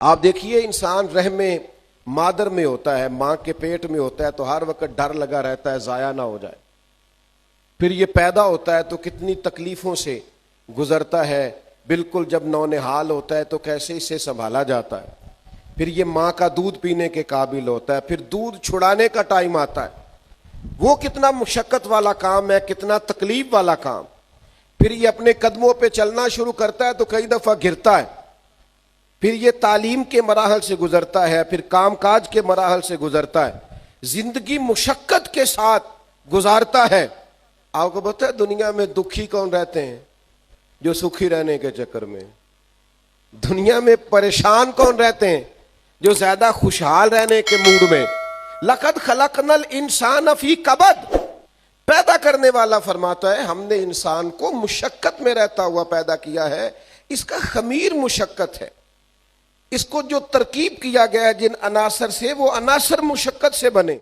آپ دیکھیے انسان رحم میں مادر میں ہوتا ہے، ماں کے پیٹ میں ہوتا ہے تو ہر وقت ڈر لگا رہتا ہے ضائع نہ ہو جائے. پھر یہ پیدا ہوتا ہے تو کتنی تکلیفوں سے گزرتا ہے، بالکل جب نونہال ہوتا ہے تو کیسے اسے سنبھالا جاتا ہے. پھر یہ ماں کا دودھ پینے کے قابل ہوتا ہے، پھر دودھ چھڑانے کا ٹائم آتا ہے، وہ کتنا مشقت والا کام ہے، کتنا تکلیف والا کام. پھر یہ اپنے قدموں پہ چلنا شروع کرتا ہے تو کئی دفعہ گرتا ہے. پھر یہ تعلیم کے مراحل سے گزرتا ہے، پھر کام کاج کے مراحل سے گزرتا ہے، زندگی مشقت کے ساتھ گزارتا ہے. آپ کو پتہ ہے دنیا میں دکھی کون رہتے ہیں؟ جو سکھی رہنے کے چکر میں. دنیا میں پریشان کون رہتے ہیں؟ جو زیادہ خوشحال رہنے کے موڈ میں. لقد خلقنا الانسان فی کبد. پیدا کرنے والا فرماتا ہے ہم نے انسان کو مشقت میں رہتا ہوا پیدا کیا ہے. اس کا خمیر مشقت ہے، اس کو جو ترکیب کیا گیا ہے جن عناصر سے، وہ عناصر مشقت سے بنے.